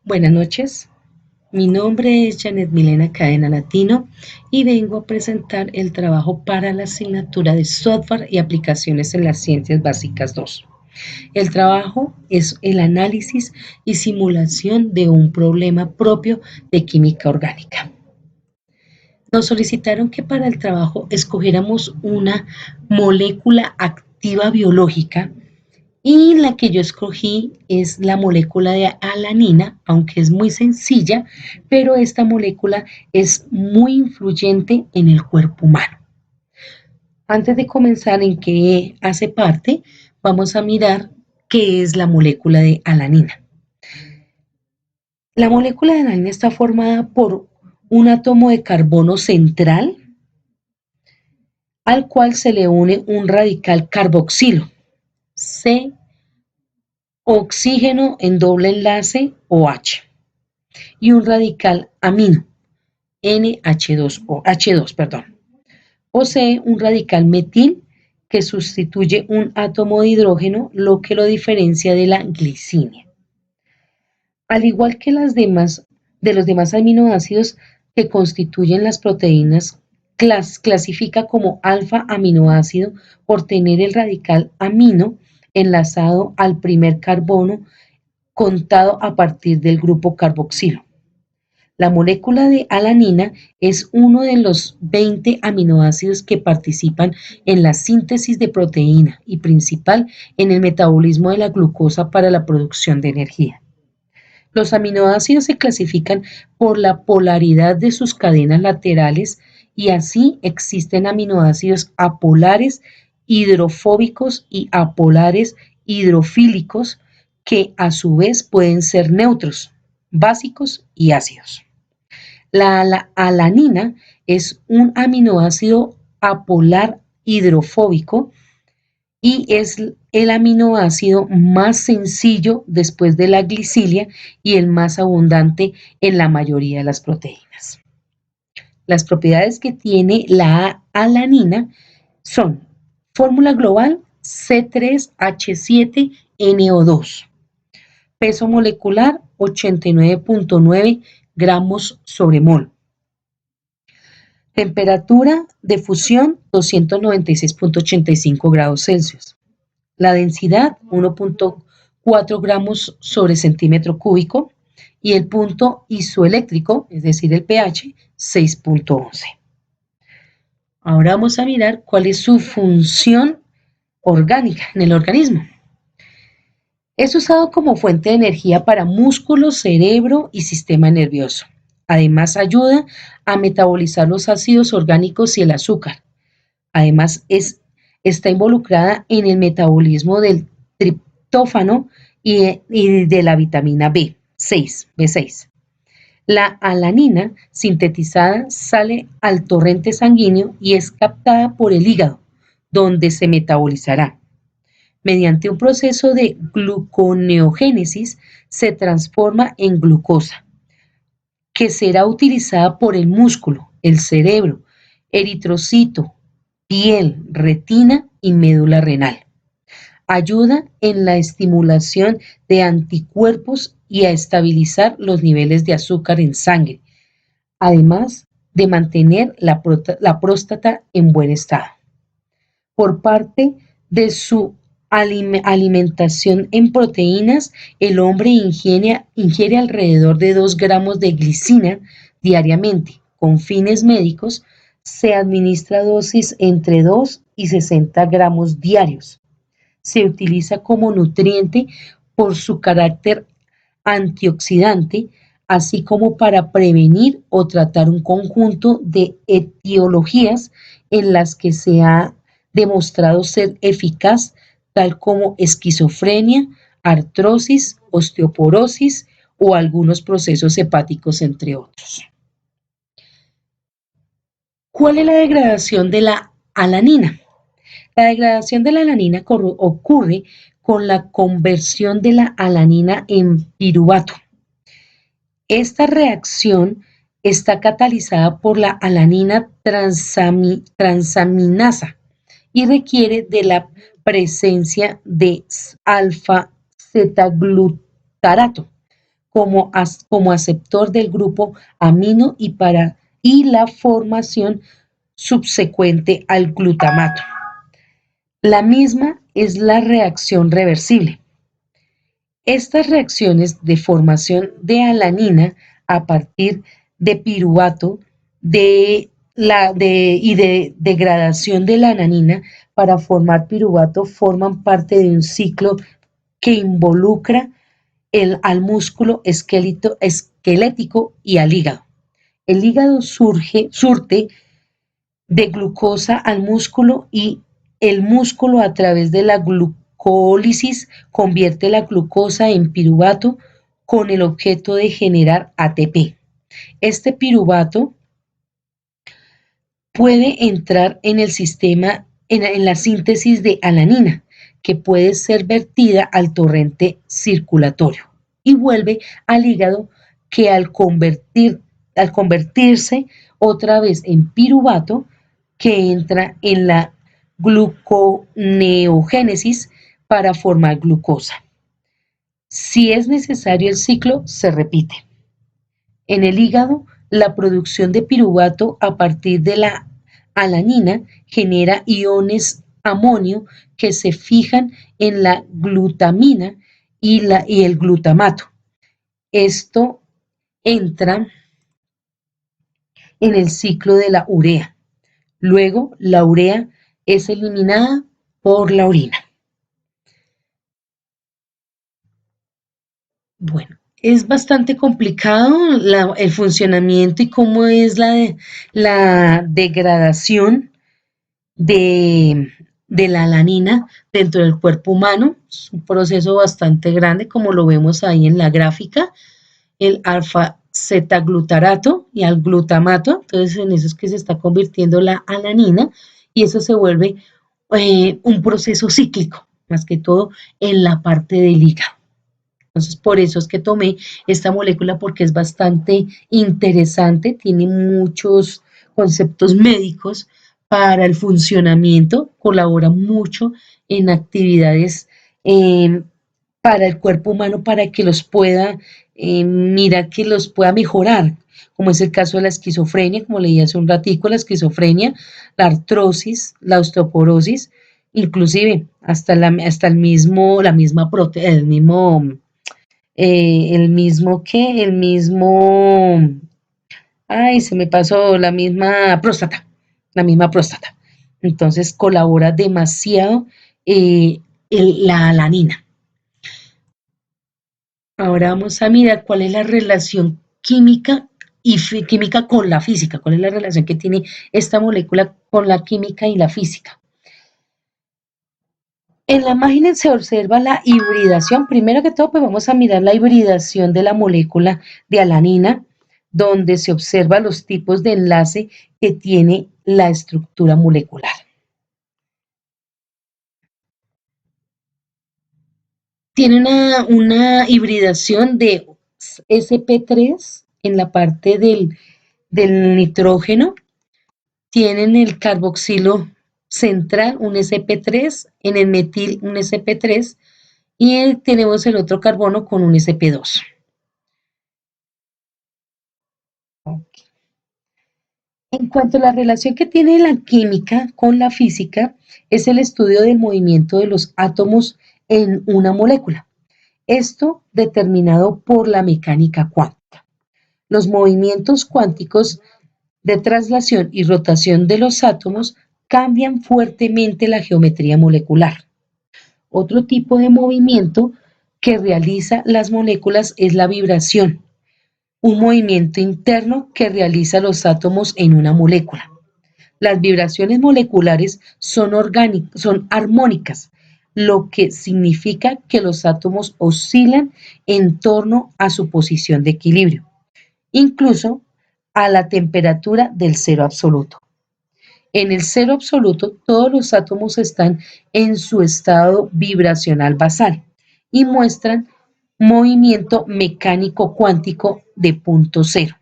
Buenas noches, mi nombre es Janet Milena Cadena Latino y vengo a presentar el trabajo para la asignatura de Software y Aplicaciones en las Ciencias Básicas 2. El trabajo es el análisis y simulación de un problema propio de química orgánica. Nos solicitaron que para el trabajo escogiéramos una molécula activa biológica y la que yo escogí es la molécula de alanina, aunque es muy sencilla, pero esta molécula es muy influyente en el cuerpo humano. Antes de comenzar en qué hace parte, vamos a mirar qué es la molécula de alanina. La molécula de alanina está formada por un átomo de carbono central al cual se le une un radical carboxilo, C, oxígeno en doble enlace OH y un radical amino NH2, perdón. Posee un radical metil que sustituye un átomo de hidrógeno, lo que lo diferencia de la glicina. Al igual que los demás aminoácidos que constituyen las proteínas, clasifica como alfa aminoácido por tener el radical amino enlazado al primer carbono contado a partir del grupo carboxilo. La molécula de alanina es uno de los 20 aminoácidos que participan en la síntesis de proteína y principal en el metabolismo de la glucosa para la producción de energía. Los aminoácidos se clasifican por la polaridad de sus cadenas laterales y así existen aminoácidos apolares hidrofóbicos y apolares hidrofílicos que a su vez pueden ser neutros, básicos y ácidos. La alanina es un aminoácido apolar hidrofóbico y es el aminoácido más sencillo después de la glicilia y el más abundante en la mayoría de las proteínas. Las propiedades que tiene la alanina son fórmula global C3H7NO2, peso molecular 89.9 gramos sobre mol. Temperatura de fusión 296.85 grados Celsius. La densidad 1.4 gramos sobre centímetro cúbico y el punto isoeléctrico, es decir, el pH, 6.11. Ahora vamos a mirar cuál es su función orgánica en el organismo. Es usado como fuente de energía para músculo, cerebro y sistema nervioso. Además, ayuda a metabolizar los ácidos orgánicos y el azúcar. Además, está involucrada en el metabolismo del triptófano y de la vitamina B6. La alanina sintetizada sale al torrente sanguíneo y es captada por el hígado, donde se metabolizará. Mediante un proceso de gluconeogénesis se transforma en glucosa, que será utilizada por el músculo, el cerebro, eritrocito, piel, retina y médula renal. Ayuda en la estimulación de anticuerpos y a estabilizar los niveles de azúcar en sangre, además de mantener la próstata en buen estado. Por parte de su alimentación en proteínas, el hombre ingiere alrededor de 2 gramos de glicina diariamente. Con fines médicos, se administra dosis entre 2 y 60 gramos diarios. Se utiliza como nutriente por su carácter antioxidante, así como para prevenir o tratar un conjunto de etiologías en las que se ha demostrado ser eficaz, tal como esquizofrenia, artrosis, osteoporosis o algunos procesos hepáticos, entre otros. ¿Cuál es la degradación de la alanina? La degradación de la alanina ocurre con la conversión de la alanina en piruvato. Esta reacción está catalizada por la alanina transaminasa y requiere de la presencia de alfa-zetaglutarato como aceptor del grupo amino y la formación subsecuente al glutamato. La misma es la reacción reversible. Estas reacciones de formación de alanina a partir de piruvato y de degradación de la alanina para formar piruvato forman parte de un ciclo que involucra al músculo esquelético y al hígado. El hígado surte de glucosa al músculo y el músculo a través de la glucólisis convierte la glucosa en piruvato con el objeto de generar ATP. Este piruvato puede entrar en el sistema, en la síntesis de alanina, que puede ser vertida al torrente circulatorio y vuelve al hígado que al convertirse otra vez en piruvato, que entra en la gluconeogénesis para formar glucosa. Si es necesario, el ciclo se repite. En el hígado, la producción de piruvato a partir de la alanina genera iones amonio que se fijan en la glutamina y el glutamato. Esto entra en el ciclo de la urea. Luego, la urea es eliminada por la orina. Bueno, es bastante complicado el funcionamiento y cómo es la degradación de la alanina dentro del cuerpo humano. Es un proceso bastante grande, como lo vemos ahí en la gráfica. El alfa-zetaglutarato y al glutamato, entonces en eso es que se está convirtiendo la alanina y eso se vuelve un proceso cíclico, más que todo en la parte del hígado. Entonces, por eso es que tomé esta molécula porque es bastante interesante, tiene muchos conceptos médicos para el funcionamiento, colabora mucho en actividades para el cuerpo humano para que los pueda mirar, que los pueda mejorar, como es el caso de la esquizofrenia, como leí hace un ratico, la esquizofrenia, la artrosis, la osteoporosis, inclusive hasta el mismo, la misma el mismo, ay, se me pasó, la misma próstata. Entonces colabora demasiado la alanina. Ahora vamos a mirar cuál es la relación química química con la física, cuál es la relación que tiene esta molécula con la química y la física. En la imagen se observa la hibridación. Primero que todo, pues vamos a mirar la hibridación de la molécula de alanina, donde se observan los tipos de enlace que tiene la estructura molecular. Tiene una hibridación de sp3 en la parte del nitrógeno. Tienen el carboxilo central, un sp3, en el metil, un sp3, y tenemos el otro carbono con un sp2. Okay. En cuanto a la relación que tiene la química con la física, es el estudio del movimiento de los átomos en una molécula. Esto determinado por la mecánica cuántica. Los movimientos cuánticos de traslación y rotación de los átomos cambian fuertemente la geometría molecular. Otro tipo de movimiento que realiza las moléculas es la vibración, un movimiento interno que realiza los átomos en una molécula. Las vibraciones moleculares son armónicas, lo que significa que los átomos oscilan en torno a su posición de equilibrio, incluso a la temperatura del cero absoluto. En el cero absoluto, todos los átomos están en su estado vibracional basal y muestran movimiento mecánico cuántico de punto cero.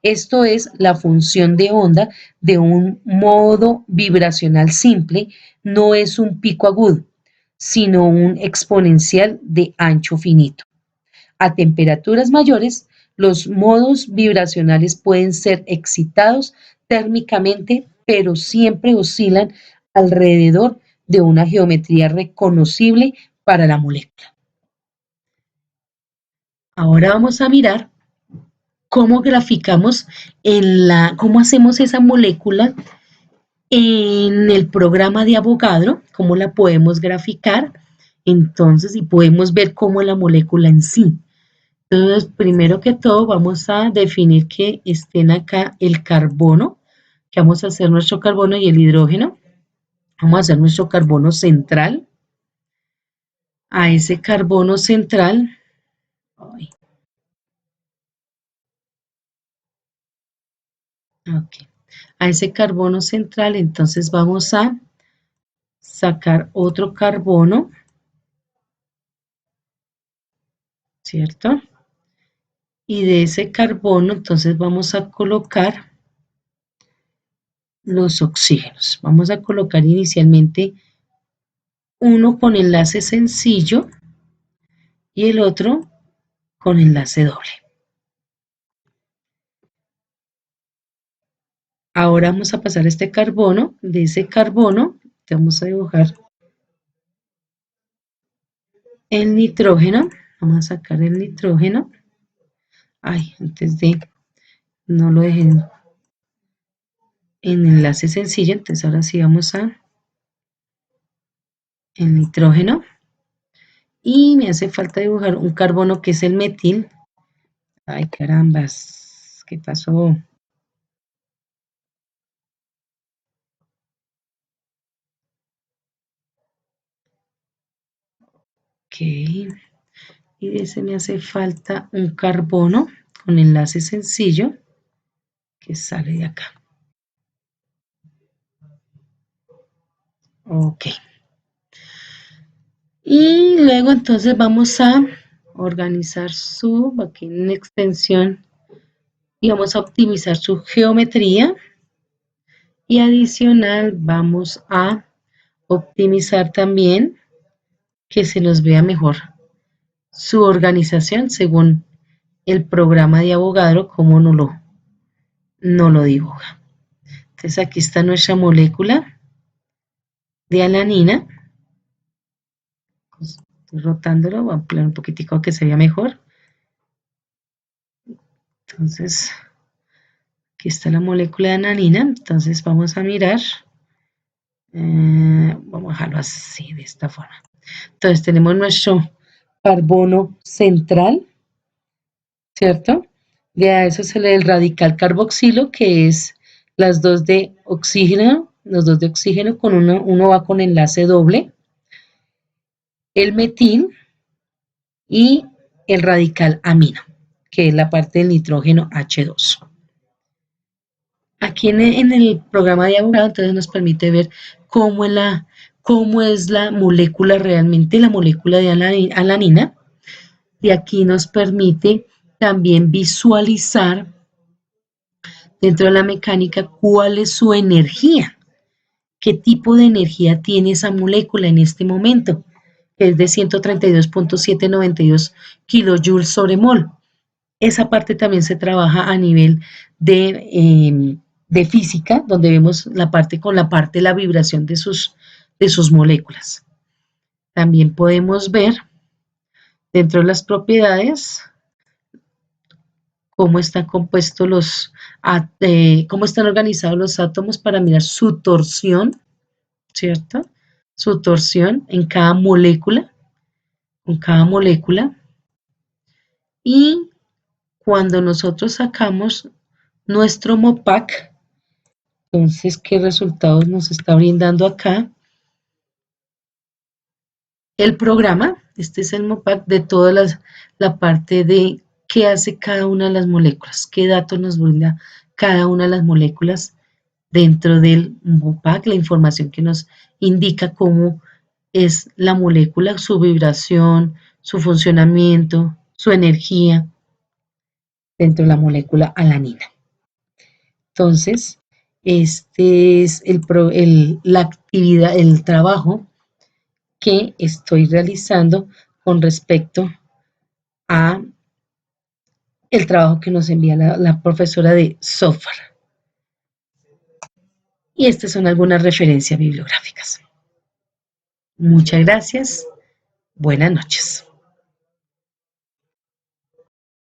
Esto es la función de onda de un modo vibracional simple, no es un pico agudo, sino un exponencial de ancho finito. A temperaturas mayores, los modos vibracionales pueden ser excitados térmicamente, pero siempre oscilan alrededor de una geometría reconocible para la molécula. Ahora vamos a mirar cómo graficamos cómo hacemos esa molécula en el programa de Avogadro, cómo la podemos graficar, entonces, y podemos ver cómo la molécula en sí. Entonces, primero que todo, vamos a definir que estén acá el carbono, que vamos a hacer nuestro carbono y el hidrógeno. Vamos a hacer nuestro carbono central. A ese carbono central, a ese carbono central, entonces vamos a sacar otro carbono, ¿cierto? Y de ese carbono, entonces vamos a colocar los oxígenos. Vamos a colocar inicialmente uno con enlace sencillo y el otro con enlace doble. Ahora vamos a pasar este carbono, de ese carbono vamos a dibujar el nitrógeno. Vamos a sacar el nitrógeno. Ay, antes de, no lo dejé en enlace sencillo, entonces ahora sí vamos a el nitrógeno. Y me hace falta dibujar un carbono que es el metil. Ay, carambas, ¿qué pasó? Ok, y de ese me hace falta un carbono con enlace sencillo que sale de acá. Ok. Y luego entonces vamos a organizar aquí en extensión, y vamos a optimizar su geometría. Y adicional vamos a optimizar también que se nos vea mejor su organización según el programa de Avogadro, como no lo dibuja. Entonces aquí está nuestra molécula de alanina. Estoy rotándolo, voy a ampliar un poquitico que se vea mejor. Entonces, aquí está la molécula de alanina. Entonces vamos a mirar. Vamos a dejarlo así, de esta forma. Entonces tenemos nuestro carbono central, ¿cierto? De a eso se le da el radical carboxilo, que es las dos de oxígeno, los dos de oxígeno, con uno va con enlace doble, el metil y el radical amino, que es la parte del nitrógeno H2. Aquí en el programa de Avogadro, entonces nos permite ver cómo es la molécula realmente, la molécula de alanina. Y aquí nos permite también visualizar dentro de la mecánica cuál es su energía, qué tipo de energía tiene esa molécula en este momento, que es de 132.792 kilojoules sobre mol. Esa parte también se trabaja a nivel de física, donde vemos la parte con la parte de la vibración de sus moléculas. También podemos ver dentro de las propiedades cómo están compuestos cómo están organizados los átomos para mirar su torsión, ¿cierto? Su torsión en cada molécula, con cada molécula. Y cuando nosotros sacamos nuestro MOPAC, entonces, ¿qué resultados nos está brindando acá? El programa, este es el MOPAC de toda la parte de qué hace cada una de las moléculas, qué datos nos brinda cada una de las moléculas dentro del MOPAC, la información que nos indica cómo es la molécula, su vibración, su funcionamiento, su energía dentro de la molécula alanina. Entonces, este es la actividad, el trabajo que estoy realizando con respecto a el trabajo que nos envía la profesora de software. Y estas son algunas referencias bibliográficas. Muchas gracias. Buenas noches.